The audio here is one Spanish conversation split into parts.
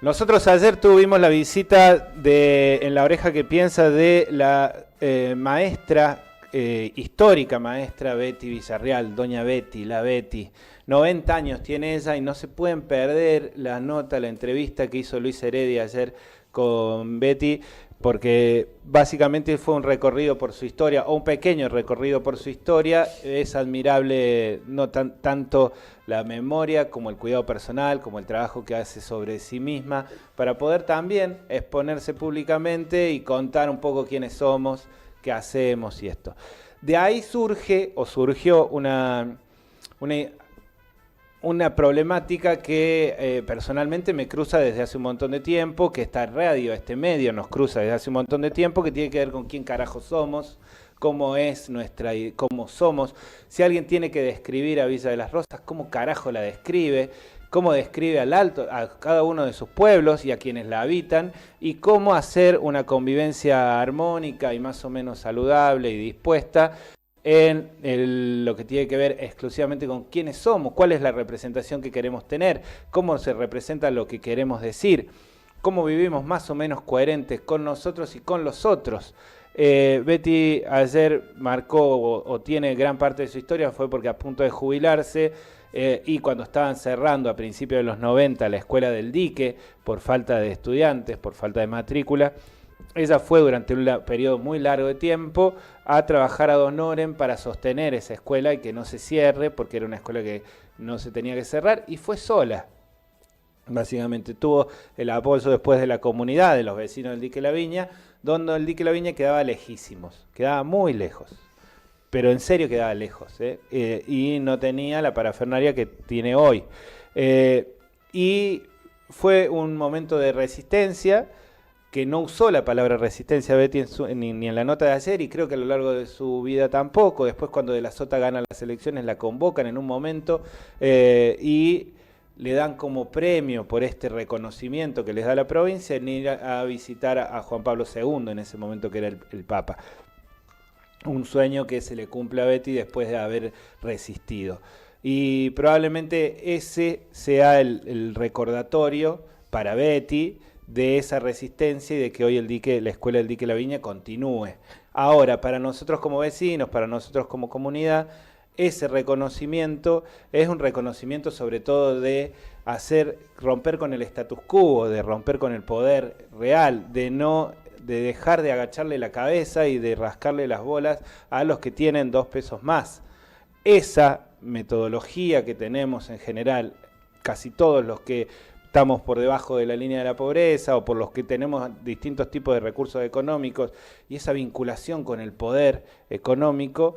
Nosotros ayer tuvimos la visita de En la oreja que piensa de la maestra, histórica maestra Betty Villarreal, doña Betty, la Betty. 90 años tiene ella y no se pueden perder la nota, la entrevista que hizo Luis Heredia ayer con Betty, porque básicamente fue un recorrido por su historia, o un pequeño recorrido por su historia. Es admirable no tanto la memoria como el cuidado personal, como el trabajo que hace sobre sí misma, para poder también exponerse públicamente y contar un poco quiénes somos, qué hacemos y esto. De ahí surge, o surgió una problemática que personalmente me cruza desde hace un montón de tiempo, que esta radio, este medio nos cruza desde hace un montón de tiempo, que tiene que ver con quién carajo somos, cómo es cómo somos. Si alguien tiene que describir a Villa de las Rosas, cómo carajo la describe, cómo describe a cada uno de sus pueblos y a quienes la habitan, y cómo hacer una convivencia armónica y más o menos saludable y dispuesta en lo que tiene que ver exclusivamente con quiénes somos, cuál es la representación que queremos tener, cómo se representa lo que queremos decir, cómo vivimos más o menos coherentes con nosotros y con los otros. Betty ayer marcó o tiene gran parte de su historia, fue porque a punto de jubilarse y cuando estaban cerrando a principios de los 90 la escuela del Dique por falta de estudiantes, por falta de matrícula, ella fue durante un periodo muy largo de tiempo a trabajar ad honorem para sostener esa escuela y que no se cierre, porque era una escuela que no se tenía que cerrar, y fue sola. Básicamente tuvo el apoyo después de la comunidad, de los vecinos del Dique La Viña, donde el Dique La Viña quedaba lejísimos, quedaba muy lejos, pero en serio quedaba lejos, y no tenía la parafernalia que tiene hoy. Y fue un momento de resistencia, que no usó la palabra resistencia Betty ni en la nota de ayer, y creo que a lo largo de su vida tampoco. Después, cuando De la Sota gana las elecciones, la convocan en un momento y le dan como premio por este reconocimiento que les da la provincia en ir a visitar a Juan Pablo II, en ese momento que era el Papa. Un sueño que se le cumple a Betty después de haber resistido. Y probablemente ese sea el recordatorio para Betty de esa resistencia y de que hoy la escuela del Dique La Viña continúe. Ahora, para nosotros como vecinos, para nosotros como comunidad, ese reconocimiento es un reconocimiento sobre todo de romper con el status quo, de romper con el poder real, de dejar de agacharle la cabeza y de rascarle las bolas a los que tienen 2 pesos más. Esa metodología que tenemos en general, casi todos los que estamos por debajo de la línea de la pobreza o por los que tenemos distintos tipos de recursos económicos, y esa vinculación con el poder económico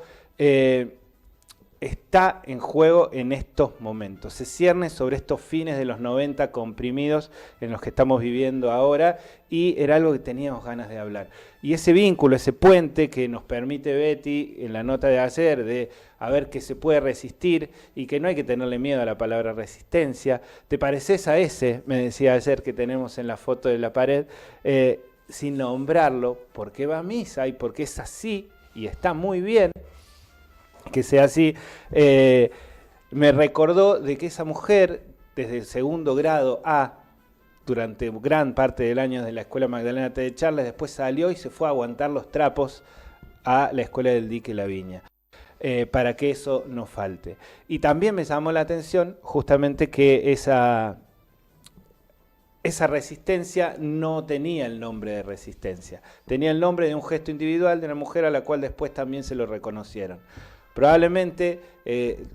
está en juego en estos momentos. Se cierne sobre estos fines de los 90 comprimidos en los que estamos viviendo ahora, y era algo que teníamos ganas de hablar. Y ese vínculo, ese puente que nos permite Betty en la nota de ayer de a ver que se puede resistir y que no hay que tenerle miedo a la palabra resistencia. ¿Te pareces a ese, me decía ayer, que tenemos en la foto de la pared, sin nombrarlo, porque va a misa y porque es así y está muy bien que sea así? Me recordó de que esa mujer, desde el segundo grado durante gran parte del año de la Escuela Magdalena T. de Charles, después salió y se fue a aguantar los trapos a la Escuela del Dique La Viña, para que eso no falte. Y también me llamó la atención justamente que esa resistencia no tenía el nombre de resistencia, tenía el nombre de un gesto individual de una mujer a la cual después también se lo reconocieron. Probablemente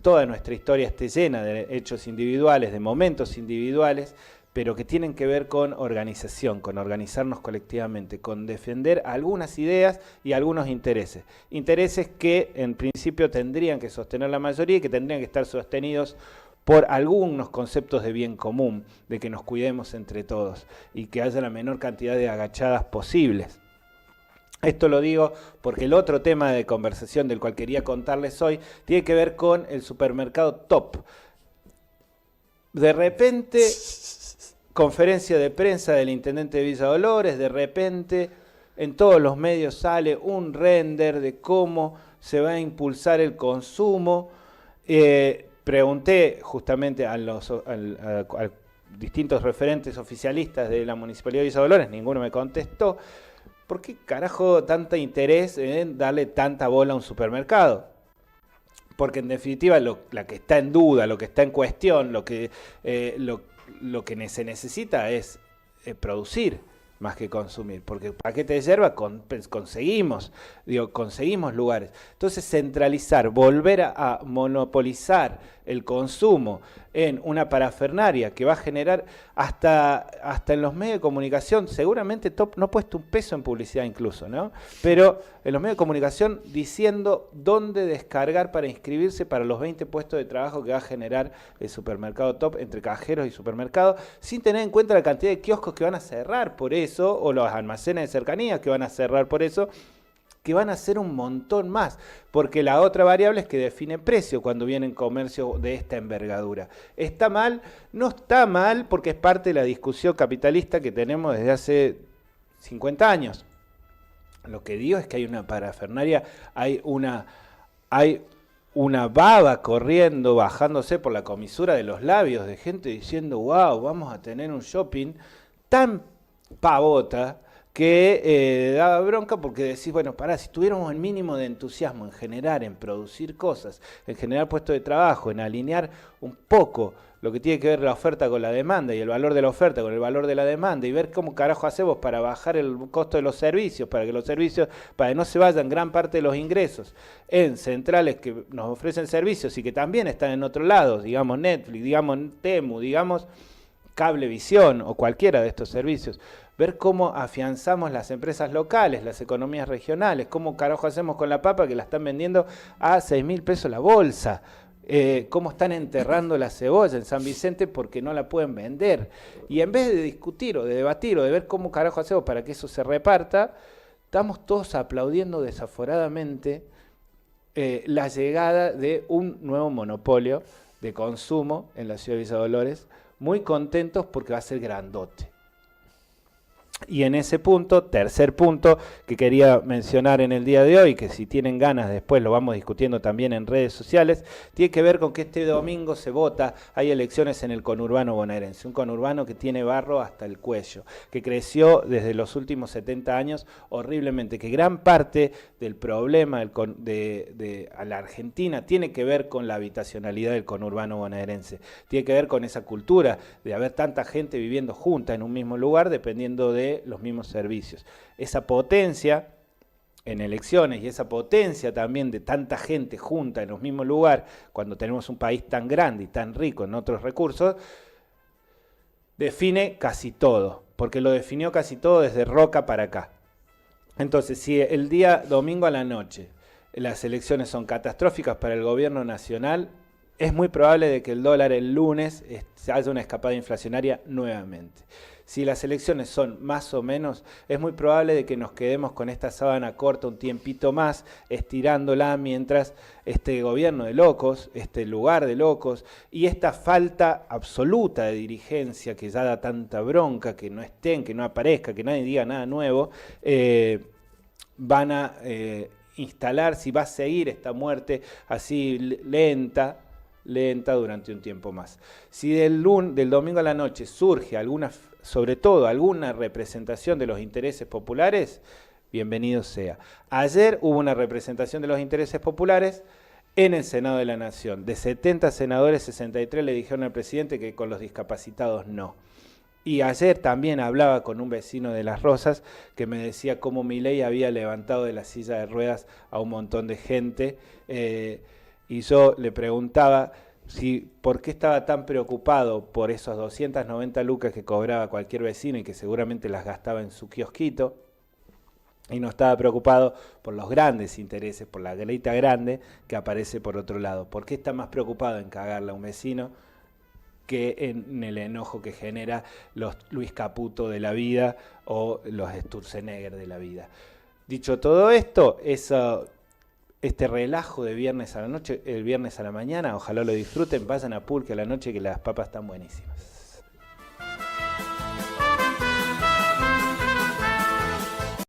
toda nuestra historia esté llena de hechos individuales, de momentos individuales, pero que tienen que ver con organización, con organizarnos colectivamente, con defender algunas ideas y algunos intereses. Intereses que en principio tendrían que sostener la mayoría y que tendrían que estar sostenidos por algunos conceptos de bien común, de que nos cuidemos entre todos y que haya la menor cantidad de agachadas posibles. Esto lo digo porque el otro tema de conversación del cual quería contarles hoy tiene que ver con el supermercado Top. De repente, conferencia de prensa del intendente de Villa Dolores, de repente en todos los medios sale un render de cómo se va a impulsar el consumo. Pregunté justamente al distintos referentes oficialistas de la Municipalidad de Villa Dolores, ninguno me contestó. ¿Por qué carajo tanta interés en darle tanta bola a un supermercado? Porque en definitiva la que está en duda, lo que está en cuestión, lo que se necesita es producir más que consumir, porque paquete de yerba conseguimos lugares. Entonces centralizar, volver a monopolizar el consumo en una parafernaria que va a generar hasta en los medios de comunicación, seguramente Top no ha puesto un peso en publicidad incluso, ¿no? Pero en los medios de comunicación diciendo dónde descargar para inscribirse para los 20 puestos de trabajo que va a generar el supermercado Top entre cajeros y supermercados, sin tener en cuenta la cantidad de kioscos que van a cerrar por eso, o los almacenes de cercanía que van a cerrar por eso, que van a ser un montón más, porque la otra variable es que define precio cuando viene en comercio de esta envergadura. ¿Está mal? No está mal, porque es parte de la discusión capitalista que tenemos desde hace 50 años. Lo que digo es que hay una parafernaria, hay una baba corriendo, bajándose por la comisura de los labios de gente diciendo, wow, vamos a tener un shopping tan pavota, que daba bronca porque decís, bueno, pará, si tuviéramos el mínimo de entusiasmo en generar, en producir cosas, en generar puestos de trabajo, en alinear un poco lo que tiene que ver la oferta con la demanda y el valor de la oferta con el valor de la demanda y ver cómo carajo hacemos para bajar el costo de los servicios, para que no se vayan gran parte de los ingresos en centrales que nos ofrecen servicios y que también están en otro lado, digamos Netflix, digamos Temu, digamos Cablevisión o cualquiera de estos servicios. Ver cómo afianzamos las empresas locales, las economías regionales, cómo carajo hacemos con la papa que la están vendiendo a 6.000 pesos la bolsa, cómo están enterrando la cebolla en San Vicente porque no la pueden vender. Y en vez de discutir o de debatir o de ver cómo carajo hacemos para que eso se reparta, estamos todos aplaudiendo desaforadamente la llegada de un nuevo monopolio de consumo en la ciudad de Villa Dolores, muy contentos porque va a ser grandote. Y en ese punto, tercer punto que quería mencionar en el día de hoy, que si tienen ganas después lo vamos discutiendo también en redes sociales, tiene que ver con que este domingo se vota, hay elecciones en el conurbano bonaerense, un conurbano que tiene barro hasta el cuello, que creció desde los últimos 70 años horriblemente, que gran parte del problema a la Argentina tiene que ver con la habitacionalidad del conurbano bonaerense, tiene que ver con esa cultura de haber tanta gente viviendo junta en un mismo lugar dependiendo de los mismos servicios. Esa potencia en elecciones y esa potencia también de tanta gente junta en los mismos lugares, cuando tenemos un país tan grande y tan rico en otros recursos, define casi todo, porque lo definió casi todo desde Roca para acá. Entonces, si el día domingo a la noche las elecciones son catastróficas para el gobierno nacional, es muy probable de que el dólar el lunes haya una escapada inflacionaria nuevamente. Si las elecciones son más o menos, es muy probable de que nos quedemos con esta sábana corta un tiempito más, estirándola mientras este gobierno de locos, este lugar de locos y esta falta absoluta de dirigencia que ya da tanta bronca, que no estén, que no aparezca, que nadie diga nada nuevo, van a instalar, si va a seguir esta muerte así lenta durante un tiempo más. Si del domingo a la noche surge sobre todo alguna representación de los intereses populares, bienvenido sea. Ayer hubo una representación de los intereses populares en el Senado de la Nación. De 70 senadores, 63 le dijeron al presidente que con los discapacitados no. Y ayer también hablaba con un vecino de Las Rosas que me decía cómo Milei había levantado de la silla de ruedas a un montón de gente. Y yo le preguntaba por qué estaba tan preocupado por esos 290 lucas que cobraba cualquier vecino y que seguramente las gastaba en su kiosquito, y no estaba preocupado por los grandes intereses, por la guita grande que aparece por otro lado. ¿Por qué está más preocupado en cagarle a un vecino que en el enojo que genera los Luis Caputo de la vida o los Sturzenegger de la vida? Dicho todo esto, este relajo de viernes a la noche, el viernes a la mañana, ojalá lo disfruten, vayan a Pulque a la noche que las papas están buenísimas.